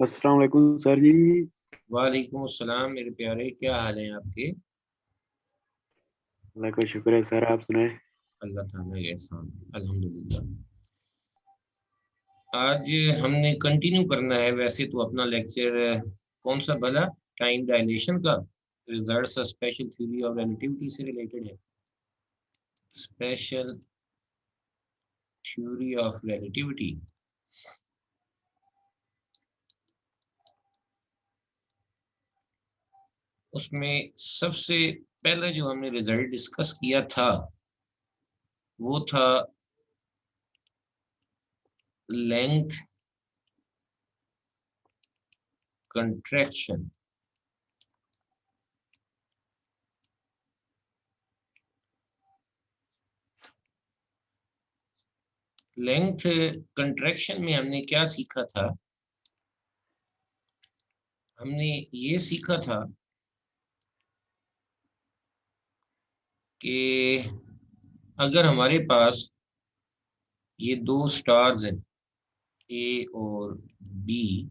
अस्सलाम वालेकुम सर जी। वालेकुम अस्सलाम मेरे प्यारे, क्या हाल है आपके? अल्लाह का शुक्र है सर, आप सुनाए। अल्लाह ताला का एहसान, अल्हम्दुलिल्लाह। आज हमने कंटिन्यू करना है वैसे तो अपना लेक्चर। कौन सा भला? टाइम डायलेशन का results special theory of relativity से रिलेटेड है। Special theory of relativity. उसमें सबसे पहले जो हमने रिजल्ट डिस्कस किया था वो था लेंथ कंट्रैक्शन। लेंथ कंट्रैक्शन में हमने क्या सीखा था? हमने ये सीखा था कि अगर हमारे पास ये दो स्टार्स हैं, ए और बी,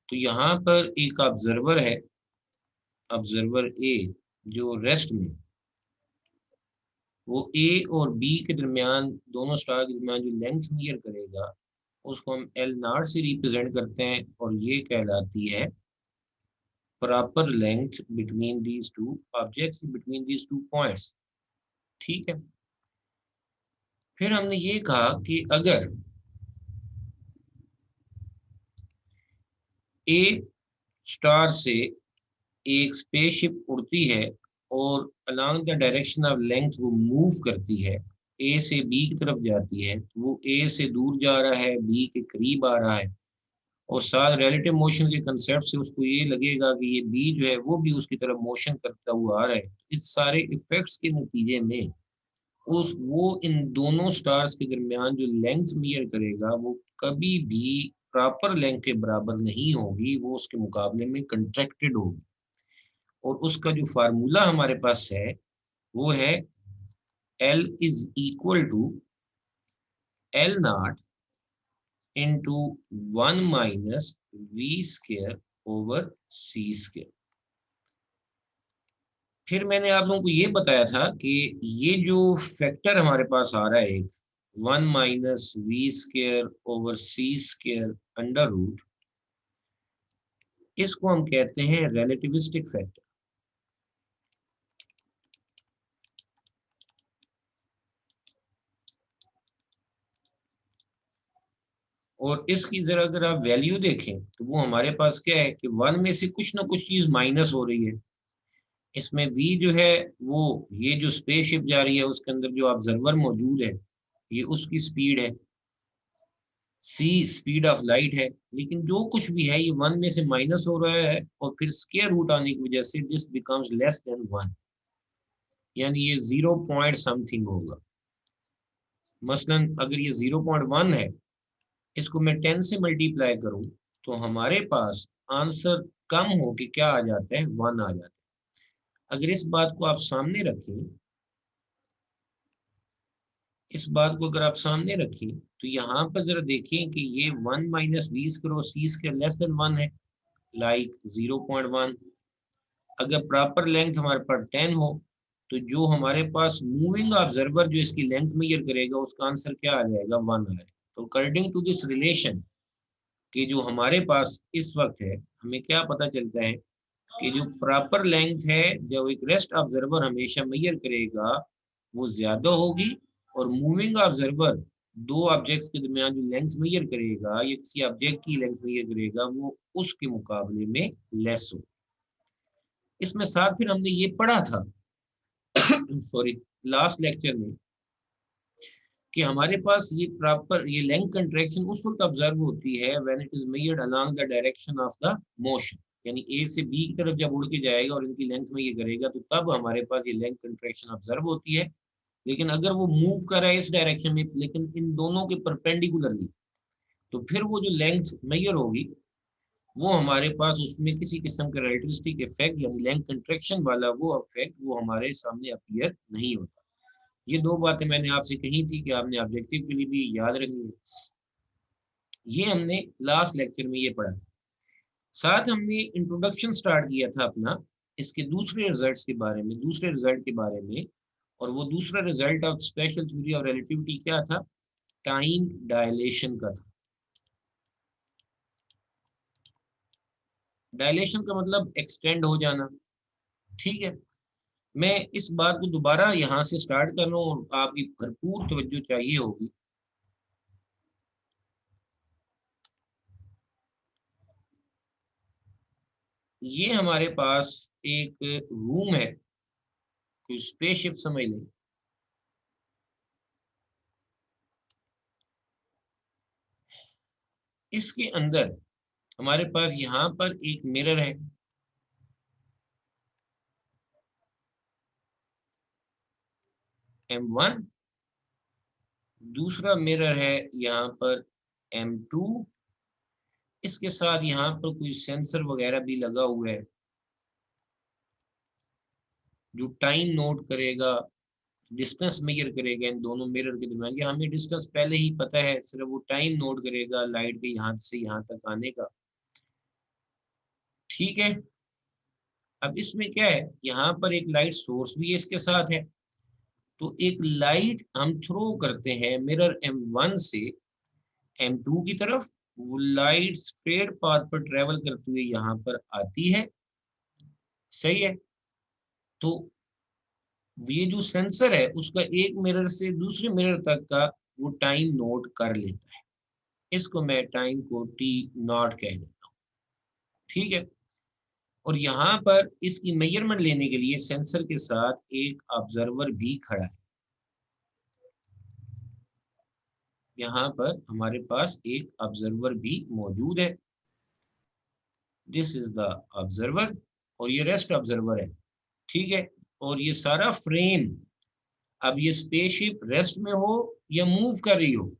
तो यहाँ पर एक ऑब्जर्वर है, ऑब्जर्वर ए, जो रेस्ट में वो ए और बी के दरमियान, दोनों स्टार के दरमियान जो लेंथ मेजर करेगा उसको हम एल नॉट से रिप्रेजेंट करते हैं, और ये कहलाती है proper length between these two objects, between these two points. ठीक है। फिर हमने ये कहा कि अगर ए स्टार से एक स्पेसशिप उड़ती है और along the direction of length वो मूव करती है, ए से बी की तरफ जाती है, तो वो ए से दूर जा रहा है, बी के करीब आ रहा है, और साथ रिलेटिव मोशन के कंसेप्ट से उसको ये लगेगा कि ये बी जो है वो भी उसकी तरफ मोशन करता हुआ आ रहा है। इस सारे इफेक्ट्स के नतीजे में उस वो इन दोनों स्टार्स के दरमियान जो लेंथ मेजर करेगा वो कभी भी प्रॉपर लेंथ के बराबर नहीं होगी, वो उसके मुकाबले में कंट्रैक्टेड होगी। और उसका जो फार्मूला हमारे पास है वो है L is equal to L naught into 1 - v² over C square. फिर मैंने आप लोगों को ये बताया था कि ये जो फैक्टर हमारे पास आ रहा है एक, 1 - v² over C square under root, इसको हम कहते हैं रिलेटिविस्टिक फैक्टर। और इसकी जरा अगर आप वैल्यू देखें तो वो हमारे पास क्या है कि 1 में से कुछ ना कुछ चीज माइनस हो रही है। इसमें v जो है वो, ये जो स्पेसशिप जा रही है उसके अंदर जो ऑब्जर्वर मौजूद है ये उसकी स्पीड है, c स्पीड ऑफ लाइट है। लेकिन जो कुछ भी है ये 1 में से माइनस हो रहा है, और फिर स्क्वायर रूट आने की वजह से दिस बिकम्स लेस देन 1, यानी ये 0 पॉइंट समथिंग होगा। मसलन अगर ये 0.1 है, इसको मैं 10 से मल्टीप्लाई करूं तो हमारे पास आंसर कम हो के क्या आ जाता है, 1 आ जाता है। अगर इस बात को आप सामने रखें, इस बात को अगर आप सामने रखें तो यहाँ पर जरा देखें कि ये 1 - v² लेस देन 1 है, लाइक 0.1। अगर प्रॉपर लेंथ हमारे पास 10 हो तो जो हमारे पास मूविंग ऑब्जर्वर जो इसकी लेंथ मेजर करेगा उसका आंसर क्या आ जाएगा, 1 आ जाएगा। तो अकॉर्डिंग टू दिस रिलेशन कि जो हमारे पास इस वक्त है, हमें क्या पता चलता है कि जो प्रॉपर लेंथ है जब एक रेस्ट ऑब्जर्वर हमेशा मेजर करेगा वो ज्यादा होगी, और मूविंग ऑब्जर्वर दो ऑब्जेक्ट्स के दरमियान जो लेंथ मेजर करेगा या किसी ऑब्जेक्ट की लेंथ मेजर करेगा वो उसके मुकाबले में लेस हो। इसमें साथ फिर हमने ये पढ़ा था सॉरी, लास्ट लेक्चर में, कि हमारे पास ये प्रॉपर ये लेंथ कंट्रैक्शन उस वक्त ऑब्जर्व होती है when it is measured along the direction of the motion, यानी ए से बी की तरफ जब उड़ के जाएगा और इनकी लेंथ में ये करेगा तो तब हमारे पास ये लेंथ कंट्रैक्शन ऑब्जर्व होती है। लेकिन अगर वो मूव कर रहा है इस डायरेक्शन में लेकिन इन दोनों के परपेंडिकुलरली, तो फिर वो जो लेंथ मेजर होगी वो हमारे पास उसमें किसी किस्म का रिलेटिविस्टिक इफेक्ट यानी लेंथ कंट्रैक्शन वाला वो इफेक्ट वो हमारे सामने अपीयर नहीं होता। ये दो बातें मैंने आपसे कही थी कि आपने ऑब्जेक्टिव के लिए भी याद रखनी है। ये हमने लास्ट लेक्चर में ये पढ़ा था। साथ हमने इंट्रोडक्शन स्टार्ट किया था अपना इसके दूसरे रिजल्ट्स के बारे में, दूसरे रिजल्ट के बारे में, और वो दूसरा result of special theory of relativity क्या था? टाइम डायलेशन का था। डायलेशन का मतलब एक्सटेंड हो जाना, ठीक है। मैं इस बात को दोबारा यहाँ से स्टार्ट कर रहा हूँ और आपकी भरपूर तवज्जो चाहिए होगी। ये हमारे पास एक रूम है, कोई स्पेसशिप समझ लें। इसके अंदर हमारे पास यहाँ पर एक मिरर है, M1, दूसरा मिरर है यहाँ पर M2, इसके साथ यहाँ पर कोई सेंसर वगैरह भी लगा हुआ है जो टाइम नोट करेगा, डिस्टेंस मेजर करेगा इन दोनों मिरर के दरमियान। ये हमें डिस्टेंस पहले ही पता है, सिर्फ वो टाइम नोट करेगा लाइट के यहाँ से यहाँ तक आने का, ठीक है। अब इसमें क्या है, यहाँ पर एक लाइट सोर्स भी इसके साथ है, तो एक लाइट हम थ्रो करते हैं मिरर M1 से M2 की तरफ, वो लाइट स्ट्रेट पाथ पर ट्रेवल करते हुए यहाँ पर आती है, सही है। तो ये जो सेंसर है उसका एक मिरर से दूसरे मिरर तक का वो टाइम नोट कर लेता है, इसको मैं टाइम को T नॉट कह देता हूँ, ठीक है। और यहाँ पर इसकी मेजरमेंट लेने के लिए सेंसर के साथ एक ऑब्जर्वर भी खड़ा है। यहाँ पर हमारे पास एक ऑब्जर्वर भी मौजूद है, दिस इज द ऑब्जर्वर, और ये रेस्ट ऑब्जर्वर है, ठीक है। और ये सारा फ्रेम, अब ये स्पेसशिप रेस्ट में हो या मूव कर रही हो,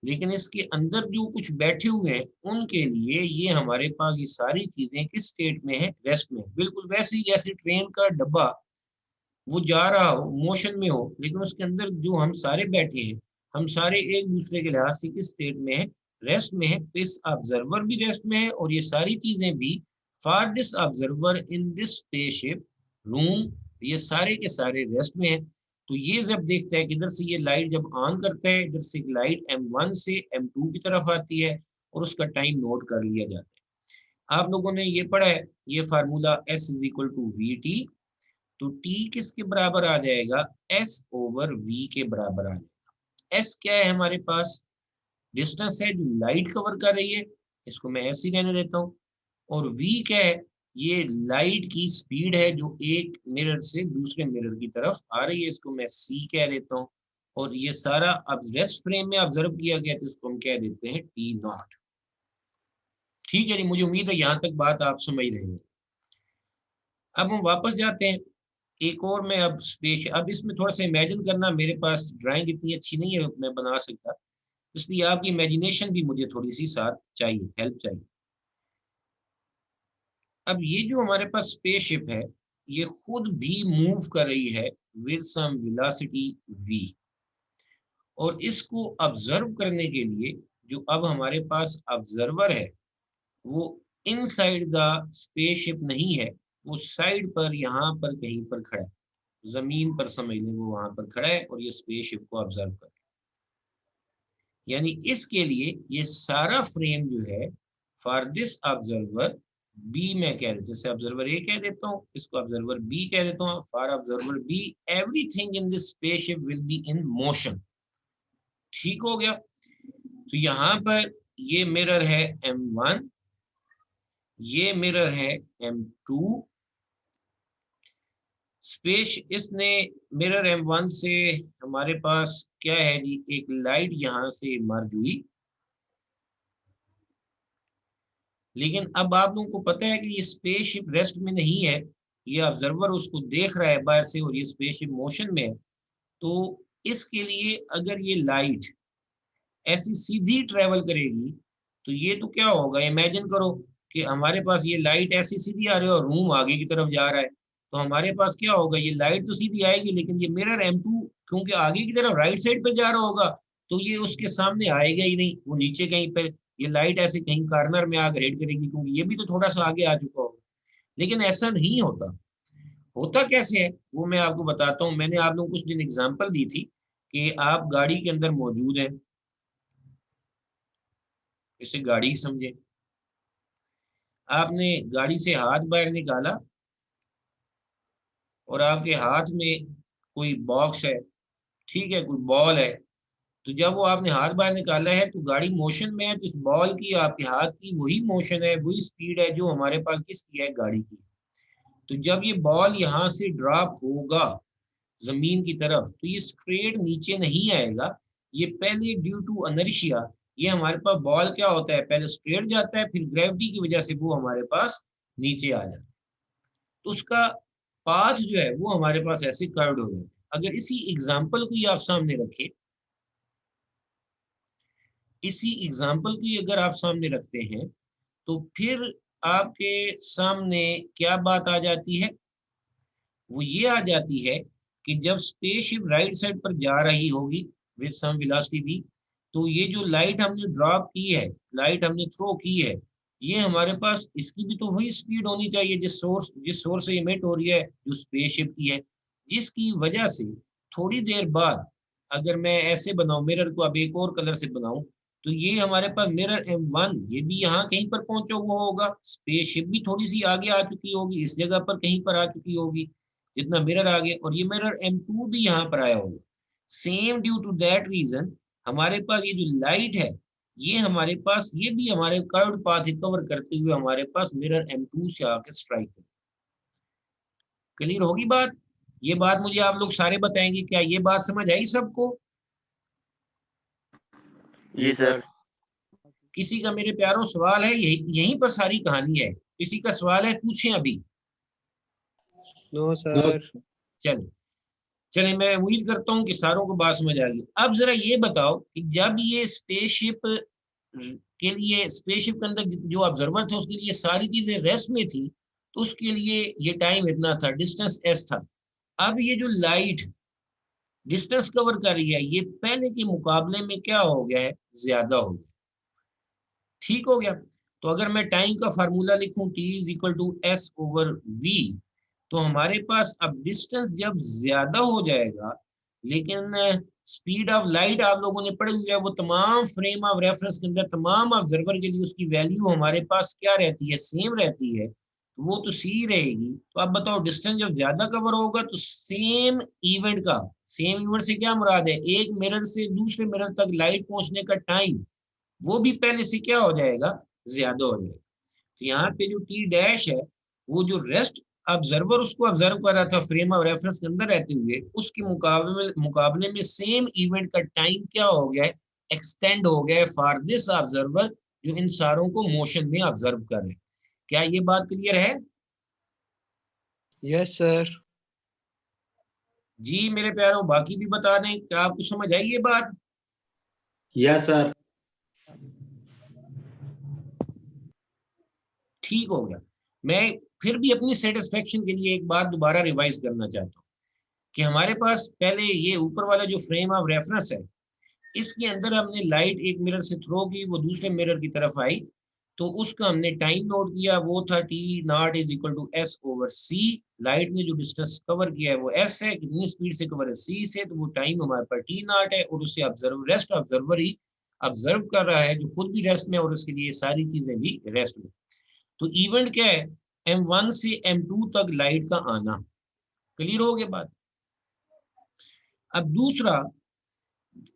लेकिन इसके अंदर जो कुछ बैठे हुए हैं उनके लिए ये हमारे पास ये सारी चीजें किस स्टेट में है? रेस्ट में। बिल्कुल वैसे ही जैसे ट्रेन का डब्बा वो जा रहा हो, मोशन में हो, लेकिन उसके अंदर जो हम सारे बैठे हैं, हम सारे एक दूसरे के लिहाज से किस स्टेट में है? रेस्ट में है। तो इस ऑब्जर्वर भी रेस्ट में है और ये सारी चीजें भी for this observer in this spaceship room, ये सारे के सारे रेस्ट में है। तो ये जब देखता है कि इधर से ये लाइट जब ऑन करता है, इधर से लाइट M1 से M2 की तरफ आती है और उसका टाइम नोट कर लिया जाता है। आप लोगों ने ये पढ़ा है, ये formula S is equal to VT, तो T किसके बराबर आ जाएगा? S ओवर V के बराबर आ जाएगा। S क्या है हमारे पास? डिस्टेंस है जो लाइट कवर कर रही है, इसको मैं ऐसे ही रहने देता हूँ। और V क्या है? ये लाइट की स्पीड है जो एक मिरर से दूसरे मिरर की तरफ आ रही है, इसको मैं C कह देता हूँ। और ये सारा अब रेस्ट फ्रेम में ऑब्जर्व किया गया, तो इसको हम कह देते हैं T नॉट, ठीक है जी। मुझे उम्मीद है यहाँ तक बात आप समझ रहे हैं। अब हम वापस जाते हैं, एक और मैं अब स्पेस, अब इसमें थोड़ा सा इमेजिन करना, मेरे पास ड्राइंग इतनी अच्छी नहीं है मैं बना सकता, इसलिए आपकी इमेजिनेशन भी मुझे थोड़ी सी साथ चाहिए, हेल्प चाहिए। अब ये जो हमारे पास स्पेसशिप है ये खुद भी मूव कर रही है विद सम वेलोसिटी v, और इसको ऑब्जर्व करने के लिए जो अब हमारे पास ऑब्जर्वर है वो इनसाइड द स्पेसशिप नहीं है, वो साइड पर यहाँ पर कहीं पर खड़ा है, जमीन पर समझ लें, वो वहां पर खड़ा है और ये स्पेसशिप को ऑब्जर्व कर रहा है। यानी इसके लिए ये सारा फ्रेम जो है फॉर दिस ऑब्जर्वर बी में कह देते, जैसे ऑब्जर्वर ए कह देता हूँ, इसको ऑब्जर्वर बी कह देता हूँ। For observer B everything in this spaceship will be in motion, ठीक हो गया। तो यहाँ पर ये मिरर है M1, ये मिरर है M2, स्पेस इसने मिरर M1 से हमारे पास क्या है जी, एक लाइट यहाँ से मर्ज हुई, लेकिन अब आप लोगों को पता है कि ये स्पेसशिप रेस्ट में नहीं है, ये ऑब्जर्वर उसको देख रहा है बाहर से और ये स्पेसशिप मोशन में है। तो इसके लिए अगर ये लाइट ऐसी सीधी ट्रेवल करेगी तो ये तो क्या होगा, इमेजिन करो कि हमारे पास ये लाइट ऐसी सीधी आ रही है और रूम आगे की तरफ जा रहा है, तो हमारे पास क्या होगा, ये लाइट तो सीधी आएगी लेकिन ये मिरर M2 क्योंकि आगे की तरफ राइट साइड पे जा रहा होगा तो ये उसके सामने आएगा ही नहीं, वो नीचे कहीं पे ये लाइट ऐसे कहीं कॉर्नर में आकर हिट करेगी क्योंकि ये भी तो थोड़ा सा आगे आ चुका होगा। लेकिन ऐसा नहीं होता। होता कैसे है वो मैं आपको बताता हूँ। मैंने आप लोगों को कुछ दिन एग्जांपल दी थी कि आप गाड़ी के अंदर मौजूद हैं, इसे गाड़ी ही समझे। आपने गाड़ी से हाथ बाहर निकाला और आपके हाथ में कोई बॉक्स है, ठीक है, कोई बॉल है। तो जब वो आपने हाथ बाहर निकाला है तो गाड़ी मोशन में है, तो इस बॉल की आपके हाथ की वही मोशन है, वही स्पीड है जो हमारे पास किसकी है, गाड़ी की। तो जब ये बॉल यहाँ से ड्रॉप होगा जमीन की तरफ तो ये स्ट्रेट नीचे नहीं आएगा। ये पहले ड्यू टू इनर्शिया, ये हमारे पास बॉल क्या होता है, पहले स्ट्रेट जाता है, फिर ग्रेविटी की वजह से वो हमारे पास नीचे आ जाता है। तो उसका पाथ जो है वो हमारे पास ऐसे कर्व्ड हो जाता है। अगर इसी एग्जाम्पल को ही आप सामने रखें, इसी एग्जाम्पल को अगर आप सामने रखते हैं तो फिर आपके सामने क्या बात आ जाती है, वो ये आ जाती है कि जब स्पेसशिप राइट साइड पर जा रही होगी विद सम वेलोसिटी v, तो ये जो लाइट हमने ड्रॉप की है, लाइट हमने थ्रो की है, ये हमारे पास इसकी भी तो वही स्पीड होनी चाहिए जिस सोर्स से इमिट हो रही है, जो स्पेसशिप की है। जिसकी वजह से थोड़ी देर बाद अगर मैं ऐसे बनाऊं मिरर को, अब एक और कलर से बनाऊं, तो ये हमारे पास मिरर M1 ये भी यहाँ कहीं पर पहुंचा हुआ होगा, स्पेसशिप भी थोड़ी सी आगे आ चुकी होगी, इस जगह पर कहीं पर आ चुकी होगी जितना मिरर आ गया, और ये मिरर M2 भी यहाँ पर आया होगा। Same due to that reason हमारे पास ये जो लाइट है, ये हमारे पास ये भी हमारे कर्व्ड पाथ कवर करते हुए हमारे पास मिरर M2 से आके स्ट्राइक कर। क्लियर होगी बात? ये बात मुझे आप लोग सारे बताएंगे, क्या ये बात समझ आई सबको? जी सर। किसी का मेरे प्यारों सवाल है? यहीं पर सारी कहानी है। किसी का सवाल है, पूछें अभी। No sir. चलिए चलिए, मैं उम्मीद करता हूँ कि सारों को बात समझ आ गई। अब जरा ये बताओ कि जब ये स्पेसशिप के लिए, स्पेसशिप के अंदर जो ऑब्जर्वर थे उसके लिए सारी चीजें रेस्ट में थी, तो उसके लिए ये टाइम इतना था, डिस्टेंस s था। अब ये जो लाइट डिस्टेंस कवर कर रही है, ये पहले के मुकाबले में क्या हो गया है, ज्यादा हो गया। ठीक हो गया। तो अगर मैं टाइम का फार्मूला लिखूं t is equal to s over v, तो हमारे पास अब डिस्टेंस जब ज्यादा हो जाएगा, लेकिन स्पीड ऑफ लाइट आप लोगों ने पढ़ी हुई है, वो तमाम फ्रेम ऑफ रेफरेंस के अंदर तमाम ऑब्जर्वर के लिए उसकी वैल्यू हमारे पास क्या रहती है, सेम रहती है, तो वो तो c रहेगी। तो अब बताओ डिस्टेंस जब ज्यादा कवर होगा तो सेम इवेंट का, सेम इवेंट से क्या मुराद है, एक मिरर से दूसरे मिरर तक लाइट पहुंचने का टाइम वो भी पहले से क्या हो जाएगा, ज्यादा हो जाएगा। तो यहाँ पे जो टी डैश है, वो जो रेस्ट ऑब्जर्वर उसको ऑब्जर्व कर रहा था फ्रेम ऑफ रेफरेंस के अंदर रहते हुए, उसके मुकाबले में सेम इवेंट का टाइम क्या हो गया है, एक्सटेंड हो गया है फॉर दिस ऑब्जर्वर जो इन सारों को मोशन में ऑब्जर्व कर रहे हैं। क्या ये बात क्लियर है? Yes sir. जी मेरे प्यारों, बाकी भी बता दें, क्या आपको समझ आई ये बात? Yes sir. ठीक हो गया। मैं फिर भी अपनी सेटिस्फेक्शन के लिए एक बात दोबारा रिवाइज करना चाहता हूँ कि हमारे पास पहले ये ऊपर वाला जो फ्रेम ऑफ रेफरेंस है, इसके अंदर हमने लाइट एक मिरर से थ्रो की, वो दूसरे मिरर की तरफ आई, तो उसका हमने टाइम नोट किया, वो था T naught is equal to S over C. Light ने जो डिस्टेंस कवर किया है वो एस है, कितनी स्पीड से कवर है, सी से, तो वो टाइम हमारे पास टी नॉट है, और उससे ऑब्जर्व रेस्ट ऑब्जर्वर ही ऑब्जर्व कर रहा है, जो खुद भी रेस्ट में और उसके लिए सारी चीजें भी रेस्ट में। तो इवेंट क्या है, M1 से M2 तक लाइट का आना। क्लियर हो गया बात? अब दूसरा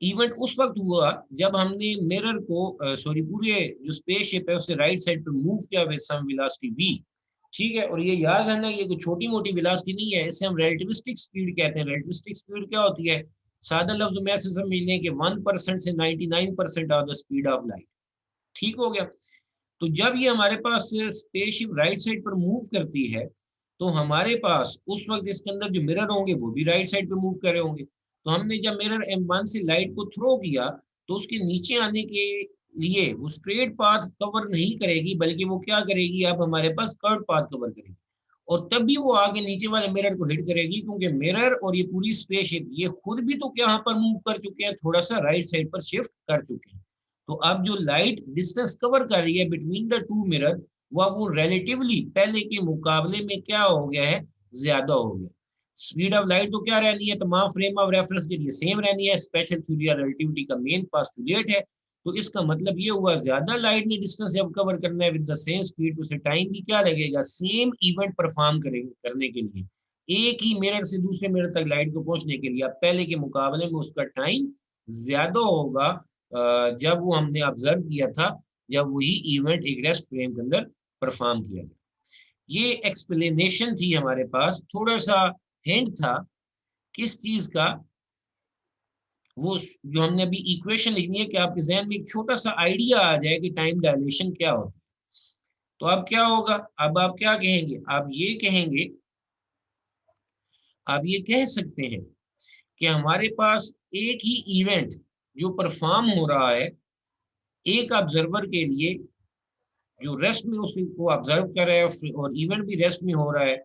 इवेंट उस वक्त हुआ जब हमने मिरर को सॉरी पूरे जो स्पेसशिप है उसे राइट साइड पे मूव किया विद सम वेलोसिटी v। ठीक है, और ये याद रखना, ये कोई छोटी मोटी वेलोसिटी नहीं है, इसे हम रिलेटिविस्टिक स्पीड कहते हैं। रिलेटिविस्टिक स्पीड क्या होती है, सादा लफ्ज में ऐसे समझ लें कि 1% से 99% of the speed of light. ठीक हो गया। तो जब ये हमारे पास स्पेसशिप राइट साइड पर मूव करती है, तो हमारे पास उस वक्त इसके अंदर जो मिरर होंगे वो भी राइट साइड पे मूव कर रहे होंगे। तो हमने जब मिरर M1 से लाइट को थ्रो किया, तो उसके नीचे आने के लिए वो स्ट्रेट पाथ कवर नहीं करेगी, बल्कि वो क्या करेगी, अब हमारे पास कर्व पाथ कवर करेगी, और तब भी वो आगे नीचे वाले मिरर को हिट करेगी, क्योंकि मिरर और ये पूरी स्पेसशिप ये खुद भी तो क्या यहाँ पर मूव कर चुके हैं, थोड़ा सा राइट साइड पर शिफ्ट कर चुके हैं। तो अब जो लाइट डिस्टेंस कवर कर रही है बिटवीन द टू मिरर वो रिलेटिवली पहले के मुकाबले में क्या हो गया है, ज्यादा हो गया। स्पीड ऑफ लाइट तो क्या रहनी है, तमाम फ्रेम ऑफ रेफरेंस के लिए सेम रहनी है। स्पेशल थ्योरी ऑफ रिलेटिविटी का मेन पोस्टुलेट है। तो इसका मतलब ये हुआ ज्यादा लाइट ने डिस्टेंस जब कवर करना है विद द सेम स्पीड, तो उसे टाइम भी क्या लगेगा, सेम इवेंट परफॉर्म करेंगे करने के लिए। एक ही मिरर से दूसरे मिरर तक लाइट को पहुंचने के लिए अब पहले के मुकाबले में उसका टाइम ज्यादा होगा जब वो हमने ऑब्जर्व किया था, जब वही इवेंट एक रेस्ट फ्रेम के अंदर परफॉर्म किया गया। ये एक्सप्लेनेशन थी हमारे पास, थोड़ा सा हिंट था किस चीज का, वो जो हमने अभी इक्वेशन लिखनी है कि आपके जहन में एक छोटा सा आइडिया आ जाए कि टाइम डायलेशन क्या होता है। तो अब क्या होगा, अब आप क्या कहेंगे, आप ये कहेंगे, आप ये कह सकते हैं कि हमारे पास एक ही इवेंट जो परफॉर्म हो रहा है एक ऑब्जर्वर के लिए, जो रेस्ट में उसको ऑब्जर्व कर रहा है और इवेंट भी रेस्ट में हो रहा है,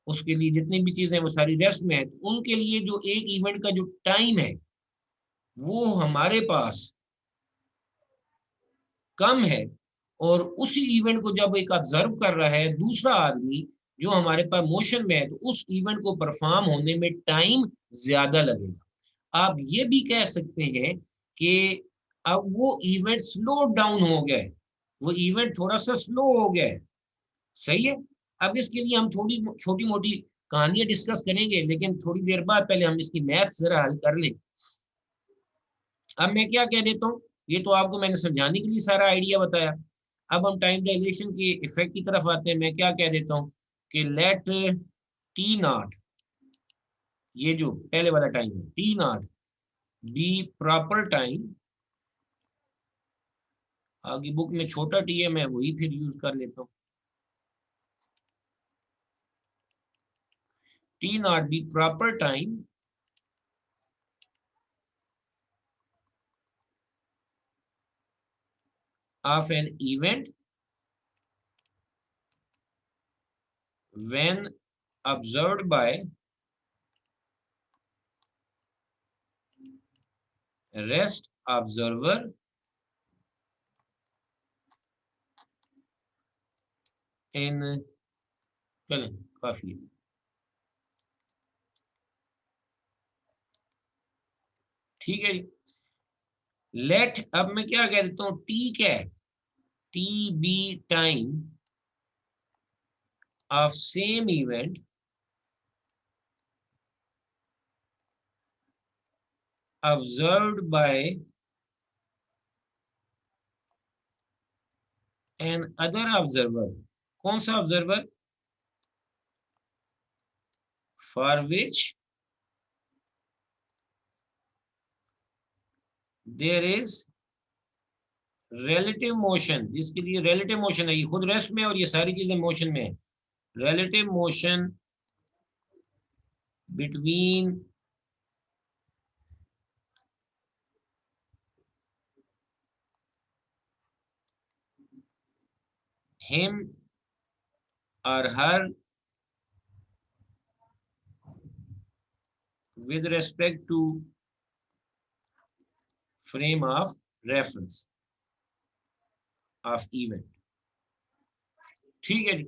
उसके लिए जितनी भी चीजें वो सारी रेस्ट में है, तो उनके लिए जो एक इवेंट का जो टाइम है वो हमारे पास कम है। और उसी इवेंट को जब एक ऑब्जर्व कर रहा है दूसरा आदमी जो हमारे पास मोशन में है, तो उस इवेंट को परफॉर्म होने में टाइम ज्यादा लगेगा। आप ये भी कह सकते हैं कि अब वो इवेंट स्लो डाउन हो गया है, वो इवेंट थोड़ा सा स्लो हो गया है। सही है। अब इसके लिए हम थोड़ी छोटी मोटी कहानियां डिस्कस करेंगे, लेकिन थोड़ी देर बाद पहले हम इसकी मैथ्स जरा हल कर लें। अब मैं क्या कह देता हूँ, ये तो आपको मैंने समझाने के लिए सारा आइडिया बताया। अब हम टाइम डायलेशन के इफेक्ट की तरफ आते हैं। मैं क्या कह देता हूँ कि लेट टी नॉट, ये जो पहले वाला टाइम है, T not be proper time. आगे बुक में छोटा टी है, मैं वही फिर यूज कर लेता हूँ। T not be proper time of an event when observed by rest observer in, चलें काफी है, ठीक है जी। लेट, अब मैं क्या कह देता हूँ, टी क्या है, T B time of same event observed by an other observer। कौन सा observer, for which there is relative motion, जिसके लिए relative motion है, ये खुद रेस्ट में और ये सारी चीजें मोशन में है। relative motion between him or her with respect to frame of reference of event। ठीक है जी।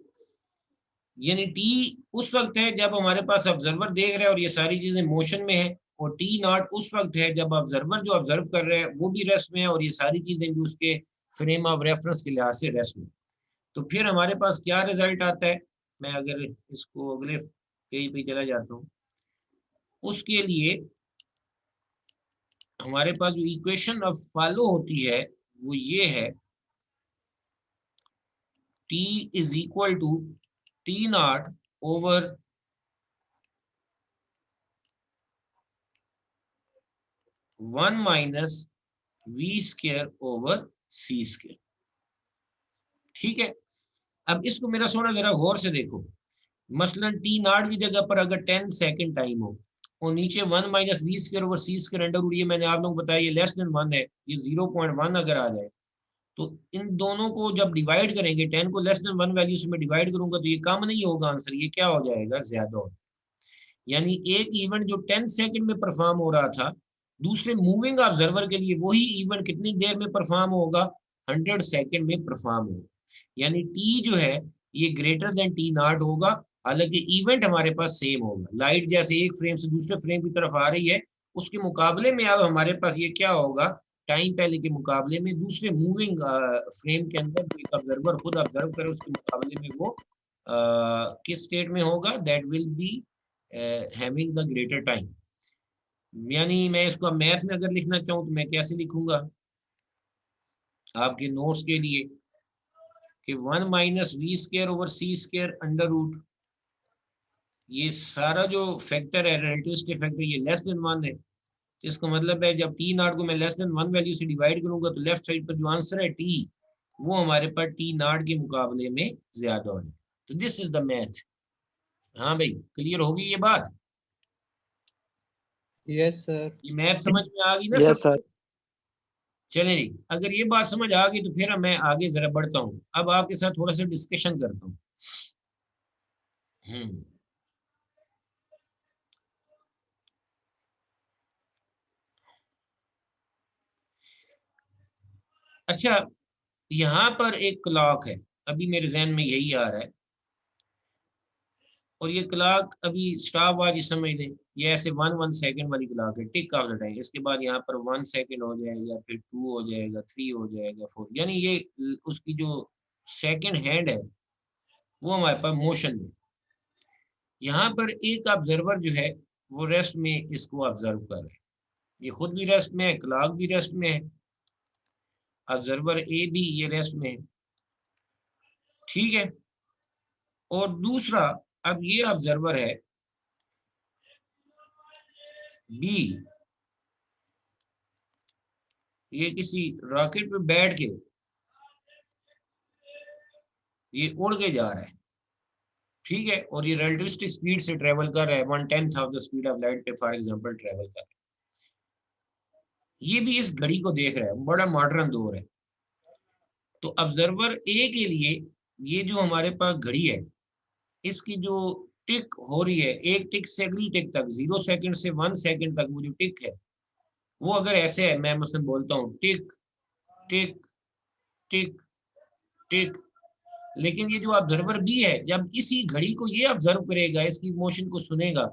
यानी टी उस वक्त है जब हमारे पास ऑब्जर्वर देख रहा है और ये सारी चीजें मोशन में है, और टी नॉट उस वक्त है जब ऑब्जर्वर जो ऑब्जर्व कर रहे हैं वो भी रेस्ट में है और ये सारी चीजें भी उसके फ्रेम ऑफ रेफरेंस के लिहाज से रेस्ट में। तो फिर हमारे पास क्या रिजल्ट आता है, मैं अगर इसको अगले पेज पे चला जाता हूँ, उसके लिए हमारे पास जो इक्वेशन अब फॉलो होती है वो ये है, T is equal to T naught over one minus we square over C square. ठीक है। अब इसको मेरा सोना जरा गौर से देखो, मसलन टी नॉट की जगह पर अगर 10 सेकंड टाइम हो और नीचे 1 minus we square over C square under root, ये मैंने आप लोगों को बताया ये लेस देन 1 है, ये 0.1 अगर आ जाए तो इन दोनों को जब डिवाइड करेंगे, 10 को लेस देन 1 वैल्यू से मैं डिवाइड करूंगा तो ये कम नहीं होगा आंसर, ये क्या हो जाएगा, ज्यादा हो। यानी एक इवेंट जो 10 सेकंड में परफॉर्म हो रहा था दूसरे मूविंग ऑब्जर्वर के लिए वही इवेंट कितनी देर में परफॉर्म होगा, 100 सेकंड में परफॉर्म होगा। यानी टी जो है ये ग्रेटर देन टी नॉट होगा, हालांकि इवेंट हमारे पास सेम होगा। लाइट जैसे एक फ्रेम से दूसरे फ्रेम की तरफ आ रही है, उसके मुकाबले में अब हमारे पास ये क्या होगा, टाइम पहले के मुकाबले में दूसरे मूविंग फ्रेम के अंदर जो एक ऑब्जर्वर खुद ऑब्जर्व करे उसके मुकाबले में वो किस स्टेट में होगा, that will be having the greater time. यानी मैं इसको मैथ में अगर लिखना चाहूँ तो मैं कैसे लिखूंगा आपके नोट्स के लिए कि 1 minus we square over C square under root, ये सारा जो फैक्टर है रिलेटिविस्टिक फैक्टर ये लेस देन 1 है। इसका मतलब है जब टी नॉट को मैं लेस देन 1 वैल्यू से डिवाइड करूंगा तो लेफ्ट साइड पर जो आंसर है टी वो हमारे पास टी नॉट के मुकाबले में ज्यादा हो। तो दिस इज द मैथ। हाँ भाई क्लियर होगी ये बात? Yes sir. ये मैथ समझ में आ गई ना यस सब? सर। चले जी, अगर ये बात समझ आ गई तो फिर मैं आगे जरा बढ़ता हूँ, अब आपके साथ थोड़ा सा डिस्कशन करता हूँ। अच्छा, यहाँ पर एक क्लॉक है, अभी मेरे जहन में यही आ रहा है, और ये क्लॉक अभी स्टॉप वॉच समझ लें, ये ऐसे 1 सेकंड वाली क्लॉक है, टिक ऑफ द टाइम। इसके बाद यहाँ पर 1 सेकंड हो जाएगा, फिर 2 हो जाएगा, 3 हो जाएगा, 4, यानी ये उसकी जो सेकंड हैंड है वो हमारे पास मोशन में। यहाँ पर एक ऑब्जर्वर जो है वो रेस्ट में इसको ऑब्जर्व कर रहे हैं, ये खुद भी रेस्ट में है, क्लॉक भी रेस्ट में है, ऑब्जर्वर ए भी ये रेस्ट में है, ठीक है। और दूसरा, अब ये ऑब्जर्वर है बी, ये किसी रॉकेट पे बैठ के ये उड़ के जा रहा है, ठीक है, और ये रिलेटिविस्टिक स्पीड से ट्रेवल कर रहा है, 1/10 of the speed of light पे फॉर एग्जांपल ट्रेवल कर रहा है। ये भी इस घड़ी को देख रहा है, बड़ा मॉडर्न दौर है। तो ऑब्जर्वर ए के लिए ये जो हमारे पास घड़ी है इसकी जो टिक हो रही है, एक टिक से अगली टिक तक, 0 सेकंड से 1 सेकंड तक वो जो टिक है वो अगर ऐसे है, मैं मतलब बोलता हूँ टिक टिक टिक टिक, लेकिन ये जो ऑब्जर्वर बी है जब इसी घड़ी को ये ऑब्जर्व करेगा, इसकी मोशन को सुनेगा,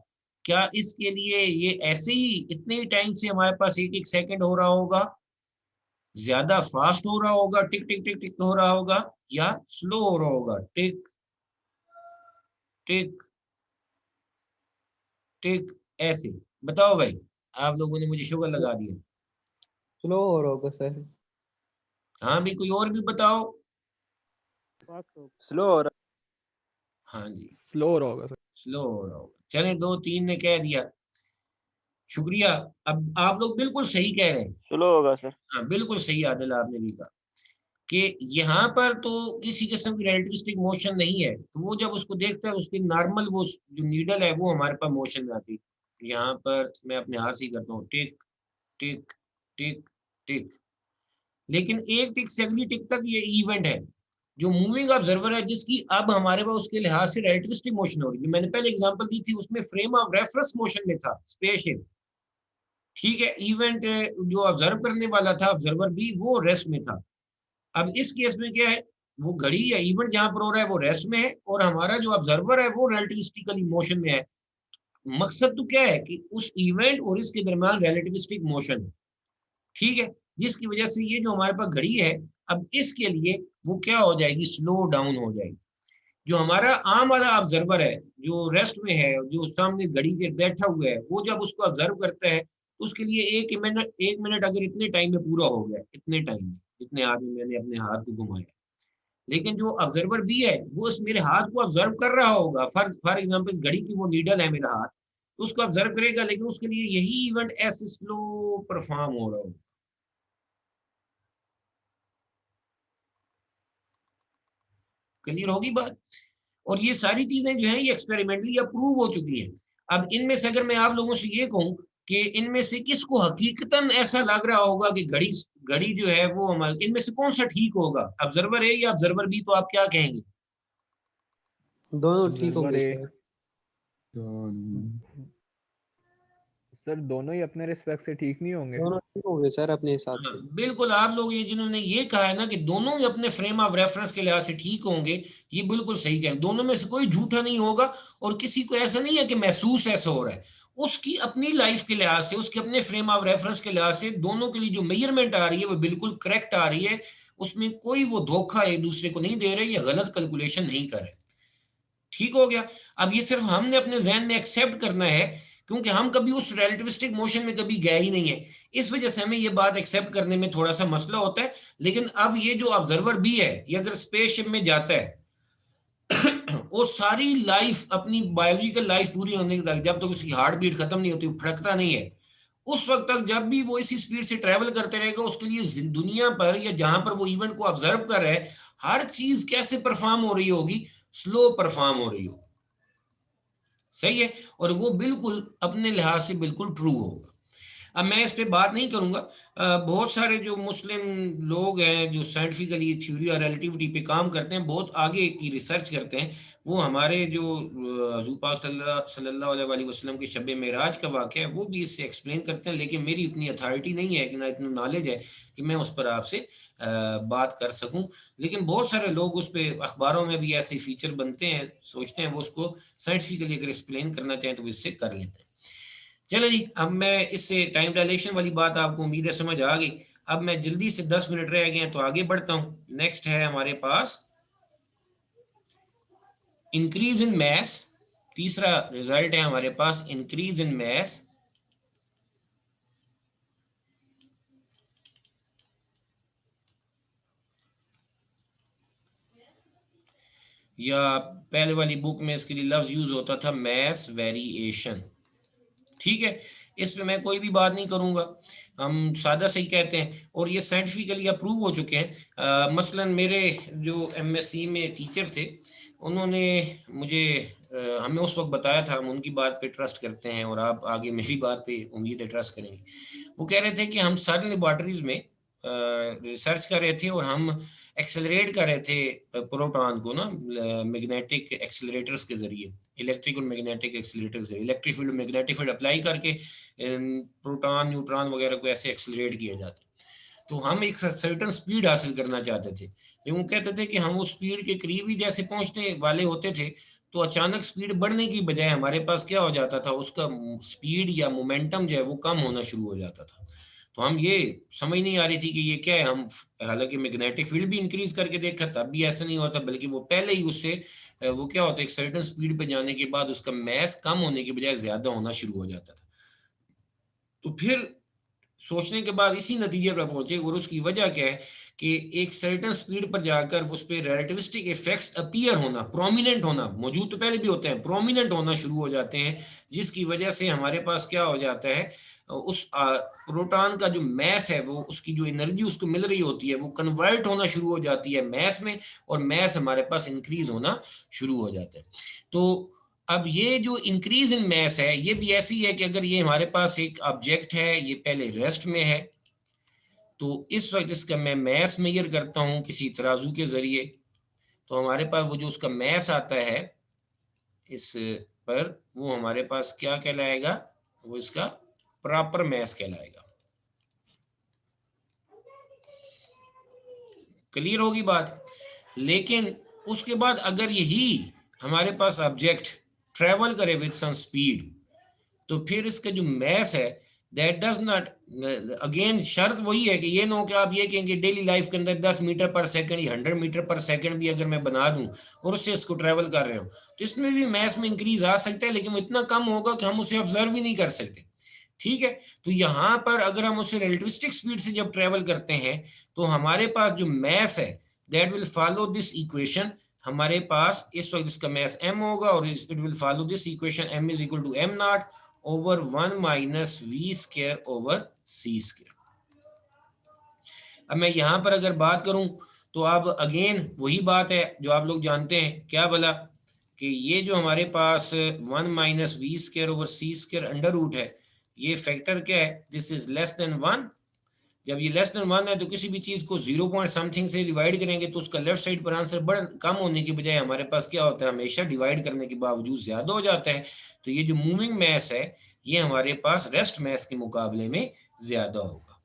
क्या इसके लिए ये ऐसे ही इतने ही टाइम से हमारे पास एक एक सेकंड हो रहा होगा, ज्यादा फास्ट हो रहा होगा, टिक टिक टिक टिक हो रहा होगा, या स्लो हो रहा होगा, टिक टिक टिक, ऐसे? बताओ भाई, आप लोगों ने मुझे शुगर लगा दिया। स्लो हो रहा होगा सर। हाँ भी कोई और भी बताओ। स्लो हो रहा। हाँ जी, स्लो हो रहा होगा सर। स्लो हो रहा होगा। चले, 2-3 ने कह दिया, शुक्रिया। अब आप लोग बिल्कुल सही कह रहे हैं। स्लो होगा सर। हाँ बिल्कुल सही आदिल आपने भी कहा कि यहाँ पर तो किसी किस्म की रिलेटिविस्टिक मोशन नहीं है, तो वो जब उसको देखता है उसकी नॉर्मल वो जो नीडल है वो हमारे पास मोशन में आती है। यहाँ पर मैं अपने हाथ से करता हूँ, टिक टिक टिक टिक, लेकिन एक टिक से अगली टिक तक ये इवेंट है। जो मूविंग ऑब्जर्वर है जिसकी अब हमारे पास उसके लिहाज से रिलेटिविस्टिक मोशन हो रही है, मैंने पहले एग्जांपल दी थी उसमें फ्रेम ऑफ रेफरेंस मोशन में था स्पेसशिप, ठीक है। इवेंट जो ऑब्जर्व करने वाला था ऑब्जर्वर भी वो रेस्ट में था। अब इस केस में क्या है, वो घड़ी या इवेंट जहां पर हो रहा है वो रेस्ट में है, और हमारा जो ऑब्जर्वर है वो रिलेटिविस्टिकली मोशन में है। मकसद तो क्या है कि उस इवेंट और इसके दरमियान रिलेटिविस्टिक मोशन, ठीक है, जिसकी वजह से ये जो हमारे पास घड़ी है अब इसके लिए वो क्या हो जाएगी, स्लो डाउन हो जाएगी। जो हमारा आम वाला ऑब्जर्वर है जो रेस्ट में है, जो सामने घड़ी के बैठा हुआ है, वो जब उसको ऑब्जर्व करता है तो उसके लिए 1 मिनट अगर इतने टाइम में पूरा हो गया, इतने टाइम में जितने हाथ में मैंने अपने हाथ को घुमाया, लेकिन जो ऑब्जर्वर भी है वो इस मेरे हाथ को ऑब्जर्व कर रहा होगा, फॉर एग्जांपल घड़ी की वो नीडल है मेरा हाथ, तो उसको ऑब्जर्व करेगा, लेकिन उसके लिए यही इवेंट ऐसे स्लो परफॉर्म हो रहा होगा। क्लियर होगी बात? और ये सारी चीजें जो है ये एक्सपेरिमेंटली अप्रूव हो चुकी हैं। अब इनमें से अगर मैं आप लोगों से ये कहूं कि इनमें से किसको हकीकतन ऐसा लग रहा होगा कि घड़ी घड़ी जो है वो हमारे, इनमें से कौन सा ठीक होगा, ऑब्जर्वर ए या ऑब्जर्वर बी, तो आप क्या कहेंगे? दोनों ठीक होंगे ए। सर। सर दोनों ही अपने रिस्पेक्ट से ठीक नहीं होंगे? दोनों ठीक होंगे सर अपने हिसाब हाँ, से। बिल्कुल। आप लोग ये जिन्होंने ये कहा है ना कि दोनों ही अपने फ्रेम ऑफ रेफरेंस के लिहाज से ठीक होंगे, ये बिल्कुल सही कह रहे हैं। दोनों में से कोई झूठा नहीं होगा और किसी को ऐसा नहीं है कि महसूस ऐसा हो रहा है। उसकी अपनी लाइफ के लिहाज से, उसके अपने फ्रेम ऑफ रेफरेंस के लिहाज से दोनों के लिए जो मेजरमेंट आ रही है वो बिल्कुल करेक्ट आ रही है। उसमें कोई वो धोखा एक दूसरे को नहीं दे रहे या गलत कैलकुलेशन नहीं कर रहे। ठीक हो गया। अब ये सिर्फ हमने अपने जहन में एक्सेप्ट करना है, क्योंकि हम कभी उस रिलेटिविस्टिक मोशन में कभी गए ही नहीं है। इस वजह से हमें ये बात एक्सेप्ट करने में थोड़ा सा मसला होता है। लेकिन अब ये जो ऑब्जर्वर भी है, ये अगर स्पेसशिप में जाता है वो सारी लाइफ, अपनी बायोलॉजिकल लाइफ पूरी होने तक, जब तक उसकी हार्ट बीट खत्म नहीं होती, फड़कता नहीं है, उस वक्त तक जब भी वो इसी स्पीड से ट्रेवल करते रहेगा, उसके लिए दुनिया पर या जहां पर वो इवेंट को ऑब्जर्व कर रहे हैं, हर चीज कैसे परफॉर्म हो रही होगी? स्लो परफॉर्म हो रही होगी। सही है। और वो बिल्कुल अपने लिहाज से बिल्कुल ट्रू होगा। अब मैं इस पे बात नहीं करूंगा। बहुत सारे जो मुस्लिम लोग हैं जो साइंटिफिकली थ्योरी और रिलेटिविटी पे काम करते हैं, बहुत आगे की रिसर्च करते हैं, वो हमारे जो हुजूर पाक सल्लल्लाहु अलैहि वसल्लम के शब मेराज का वाक़या है वो भी इससे एक्सप्लेन करते हैं। लेकिन मेरी उतनी अथॉरिटी नहीं है कि ना इतना नॉलेज है कि मैं उस पर आपसे बात कर सकूं। लेकिन बहुत सारे लोग उस पर अखबारों में भी ऐसे फीचर बनते हैं, सोचते हैं वो उसको साइंटिफिकली अगर एक्सप्लेन करना चाहें तो वो इससे कर लेते हैं। चलो जी, अब मैं इससे टाइम डायलेशन वाली बात आपको उम्मीद है समझ आ गई। अब मैं जल्दी से 10 मिनट रह गए हैं तो आगे बढ़ता हूं। नेक्स्ट है हमारे पास इंक्रीज इन मैस। तीसरा रिजल्ट है हमारे पास इंक्रीज इन मैस या पहले वाली बुक में इसके लिए लफ्ज यूज होता था मैस वेरिएशन। ठीक है, इस पे मैं कोई भी बात नहीं करूंगा, हम सादा सही कहते हैं और ये साइंटिफिकली अप्रूव हो चुके हैं। मसलन मेरे जो एमएससी में टीचर थे, उन्होंने मुझे हमें उस वक्त बताया था, हम उनकी बात पे ट्रस्ट करते हैं और आप आगे मेरी बात पे उम्मीद है ट्रस्ट करेंगे। वो कह रहे थे कि हम सारी लेबॉर्टरीज में रिसर्च कर रहे थे और हम एक्सेलरेट कर रहे थे प्रोटॉन को ना मैग्नेटिक एक्सेलरेटर्स के जरिए, इलेक्ट्रिक और मैग्नेटिक एक्सेलरेटर से electric field magnetic field apply करके प्रोटॉन न्यूट्रॉन वगैरह को ऐसे एक्सेलरेट किया जाता है। तो हम एक सर्टेन स्पीड हासिल करना चाहते थे, लेकिन वो कहते थे कि हम उस स्पीड के करीब ही जैसे पहुंचने वाले होते थे तो अचानक स्पीड बढ़ने की बजाय हमारे पास क्या हो जाता था, उसका स्पीड या मोमेंटम जो है वो कम होना शुरू हो जाता था। तो हम ये समझ नहीं आ रही थी कि ये क्या है। हम हालांकि मैग्नेटिक फील्ड भी इंक्रीज करके देखा तब भी ऐसा नहीं होता, बल्कि वो पहले ही उससे वो क्या होता है, एक सर्टेन स्पीड पे जाने के बाद उसका मैस कम होने के बजाय ज्यादा होना शुरू हो जाता था। तो फिर सोचने के बाद इसी नतीजे पर पहुंचे और उसकी वजह क्या है कि एक सर्टेन स्पीड पर जाकर उस पर रिलेटिविस्टिक इफेक्ट्स अपीयर होना, प्रोमिनेंट होना, मौजूद तो पहले भी होते हैं, प्रोमिनेंट होना शुरू हो जाते हैं, जिसकी वजह से हमारे पास क्या हो जाता है, उस प्रोटॉन का जो मैस है, वो उसकी जो एनर्जी उसको मिल रही होती है वो कन्वर्ट होना शुरू हो जाती है मैस में, और मैस हमारे पास इंक्रीज होना शुरू हो जाता है। तो अब ये जो इंक्रीज इन मैस है ये भी ऐसी है कि अगर ये हमारे पास एक ऑब्जेक्ट है, ये पहले रेस्ट में है, तो इस वक्त इसका मैं मैस मेजर करता हूं किसी तराजू के जरिए, तो हमारे पास वो जो उसका मैस आता है इस पर, वो हमारे पास क्या कहलाएगा, वो इसका प्रॉपर मैस कहलाएगा। क्लियर होगी बात। लेकिन उसके बाद अगर यही हमारे पास ऑब्जेक्ट ट्रेवल करे विद सम स्पीड, तो फिर इसका जो मैस है दैट डज नॉट, अगेन शर्त वही है कि ये ना हो कि आप ये कहेंगे डेली लाइफ के अंदर 10 मीटर पर सेकंड या 100 मीटर पर सेकंड भी अगर मैं बना दूं और उससे इसको ट्रेवल कर रहे हो, तो इसमें भी मैस में इंक्रीज आ सकता है, लेकिन वो इतना कम होगा कि हम उसे ऑब्जर्व ही नहीं कर सकते। ठीक है, तो यहां पर अगर हम उसे रिलेटिविस्टिक स्पीड से जब ट्रेवल करते हैं तो हमारे पास जो मैस है that will follow this equation. हमारे पास इस वक्त इसका मैस m होगा और it will follow this equation, m is equal to m naught over 1 minus v square over c square. अब मैं यहां पर अगर बात करूं तो अब अगेन वही बात है जो आप लोग जानते हैं, क्या बोला कि ये जो हमारे पास 1 minus we square over C square under root है, ये फैक्टर क्या है, दिस इज लेस देन 1, जब ये लेस देन 1 है तो किसी भी चीज को 0 पॉइंट समथिंग से डिवाइड करेंगे तो उसका लेफ्ट साइड पर आंसर बड़ा कम होने की बजाय हमारे पास क्या होता है, हमेशा डिवाइड करने के बावजूद ज्यादा हो जाता है। तो ये जो मूविंग मैस है ये हमारे पास रेस्ट मैस के मुकाबले में ज्यादा होगा।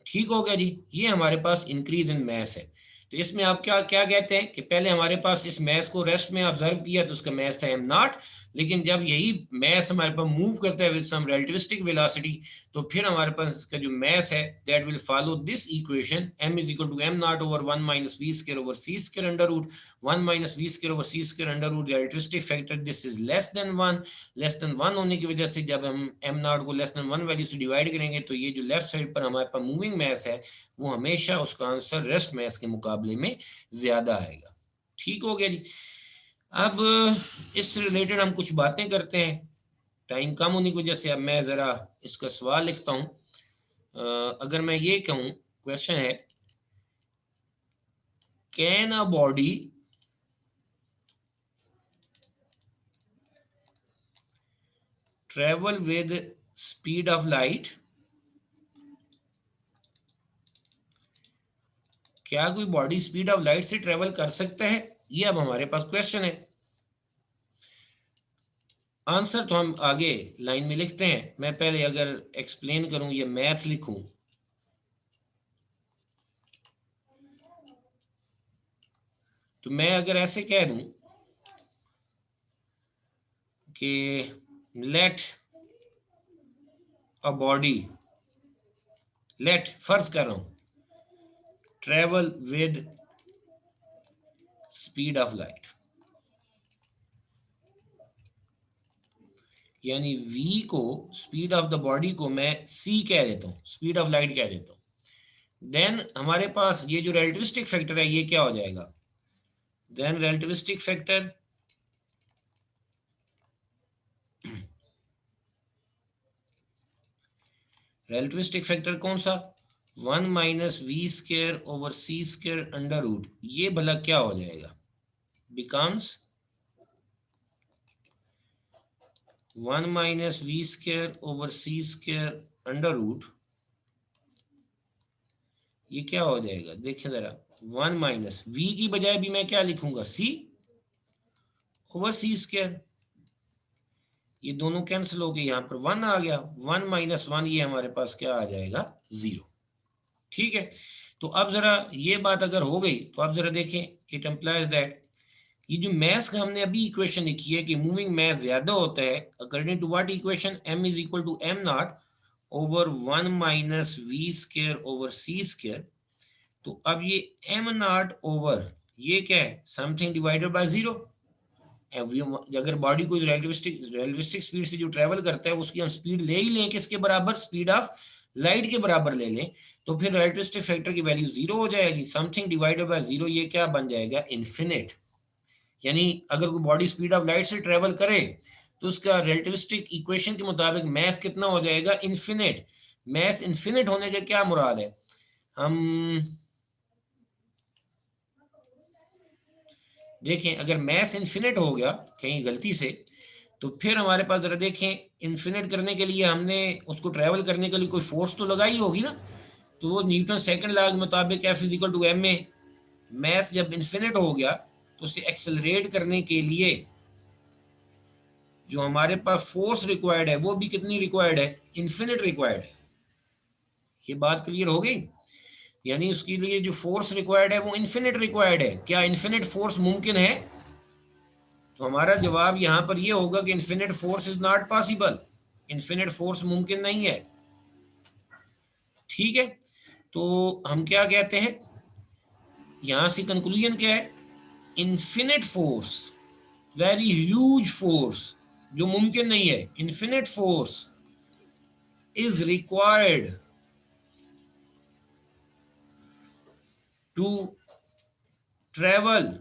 ठीक हो गया जी, ये हमारे पास इंक्रीज इन मैस है। तो इसमें आप क्या क्या कहते हैं कि पहले हमारे पास इस मैस को रेस्ट में ऑब्जर्व किया तो उसका मैस था m0, लेकिन जब यही मैस हमारे पास मूव करता है विद सम रिलेटिविस्टिक वेलोसिटी तो फिर हमारे पास इसका जो मैस है that will follow this equation m is equal to m0 over 1 minus v square over c square under root 1 minus v square over c square under root relativistic factor this is less than 1 होने की वजह से जब हम m0 को less than 1 value से divide करेंगे तो ये जो लेफ्ट साइड पर हमारे पास मूविंग मैस है वो हमेशा उसका आंसर रेस्ट मैस के मुकाबले में ज्यादा आएगा। ठीक हो गया जी। अब इससे रिलेटेड हम कुछ बातें करते हैं, टाइम कम होने की वजह से अब मैं जरा इसका सवाल लिखता हूं। अगर मैं ये कहूं, क्वेश्चन है can a body travel with speed of light, क्या कोई बॉडी स्पीड ऑफ लाइट से ट्रेवल कर सकता है, ये अब हमारे पास क्वेश्चन है। आंसर तो हम आगे लाइन में लिखते हैं, मैं पहले अगर एक्सप्लेन करूं, ये मैथ लिखूं, तो मैं अगर ऐसे कह दूं कि लेट अ बॉडी, लेट फर्ज कर रहा हूं, travel with speed of light, यानी v को, स्पीड ऑफ द बॉडी को मैं c कह देता हूं, स्पीड ऑफ लाइट कह देता हूं। देन हमारे पास ये जो रिलेटिविस्टिक फैक्टर है ये क्या हो जाएगा, then relativistic factor relativistic factor कौन सा, 1 minus we square over C square under root, ये भला क्या हो जाएगा, becomes 1 minus we square over C square under root, ये क्या हो जाएगा, देखिए जरा, 1 माइनस वी की बजाय भी मैं क्या लिखूंगा, c ओवर सी स्क्वायर, ये दोनों कैंसिल हो गए, यहाँ पर 1 आ गया, 1 माइनस 1 ये हमारे पास क्या आ जाएगा, 0। ठीक है, तो अब जरा ये बात अगर हो गई तो अब जरा देखें, इट एम्प्लाइज दैट ये जो मैस का हमने अभी इक्वेशन लिखी है कि मूविंग मैस ज्यादा होता है, according to what equation, m is equal to m0 over 1 minus we square over C square. तो अब ये m0 ओवर ये क्या है, समथिंग डिवाइडेड बाय 0। अगर बॉडी को रिलेटिविस्टिक स्पीड से जो ट्रेवल करता है उसकी हम स्पीड ले ही लें किसके बराबर, स्पीड ऑफ लाइट के बराबर ले लें, तो फिर रिलेटिविस्टिक फैक्टर की वैल्यू 0 हो जाएगी, समथिंग डिवाइडेड बाय 0 ये क्या बन जाएगा, इन्फिनिट। यानी अगर कोई बॉडी स्पीड ऑफ लाइट से ट्रेवल करे तो उसका रिलेटिविस्टिक इक्वेशन के मुताबिक मैस कितना हो जाएगा, इन्फिनिट। मैस इन्फिनिट होने का क्या मुराद है, हम देखें अगर मैस इन्फिनिट हो गया कहीं गलती से, तो फिर हमारे पास जरा देखें, इन्फिनिट करने के लिए हमने उसको ट्रेवल करने के लिए कोई फोर्स तो लगाई होगी ना, तो वो न्यूटन सेकंड लॉ के मुताबिक F is equal to ma। Mass जब इन्फिनिट हो गया तो उसे एक्सेलरेट करने के लिए जो हमारे पास फोर्स रिक्वायर्ड है वो भी कितनी रिक्वायर्ड है, इन्फिनिट रिक्वायर्ड है। ये बात क्लियर हो गई, यानी उसके लिए जो फोर्स रिक्वायर्ड है वो इन्फिनिट रिक्वायर्ड है। क्या इन्फिनिट फोर्स मुमकिन है, तो हमारा जवाब यहां पर ये होगा कि infinite force is not possible, infinite force मुमकिन नहीं है। ठीक है, तो हम क्या कहते हैं, यहां से कंक्लूजन क्या है, infinite force, very huge force जो मुमकिन नहीं है, infinite force is required to travel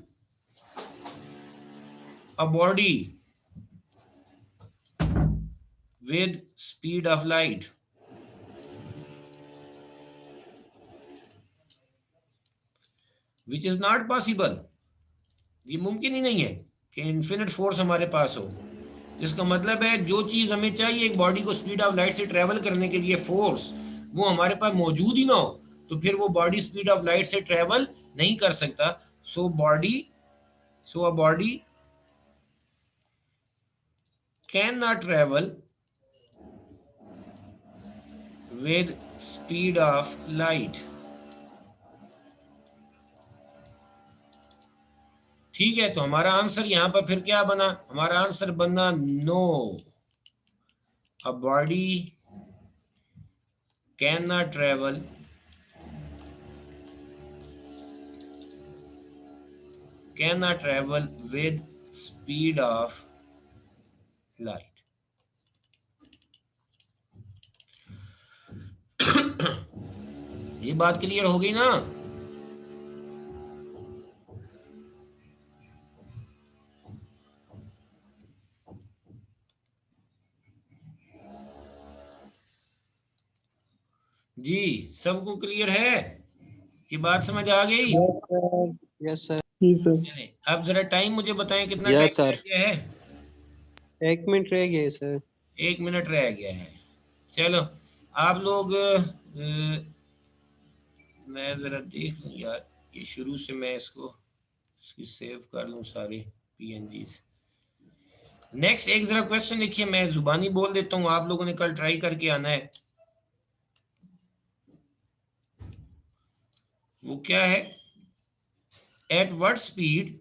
a body with speed of light, which is not possible। ये मुमकिन ही नहीं है कि इन्फिनिट फोर्स हमारे पास हो। जिसका मतलब है जो चीज हमें चाहिए एक बॉडी को स्पीड ऑफ लाइट से ट्रेवल करने के लिए फोर्स, वो हमारे पास मौजूद ही ना हो तो फिर वो बॉडी स्पीड ऑफ लाइट से ट्रेवल नहीं कर सकता. So a body can not travel with speed of light. ठीक है, तो हमारा आंसर यहां पर फिर क्या बना? हमारा आंसर बना no, a body can not travel with speed of light. ये बात क्लियर हो गई ना? जी, सबको क्लियर है? ये बात समझ आ गई? Yes sir. चलें, अब जरा टाइम मुझे बताएं कितना टाइम Yes, sir. रह गया है? 1 मिनट रह गया है सर. 1 मिनट रह गया है. चलो आप लोग मैं जरा देख लूं यार, ये शुरू से मैं इसकी सेव कर लूं सारे PNGs. नेक्स्ट एक जरा क्वेश्चन लिखिए, मैं जुबानी बोल देता हूँ, आप लोगों ने कल ट्राई करके आना है. वो क्या है? At what speed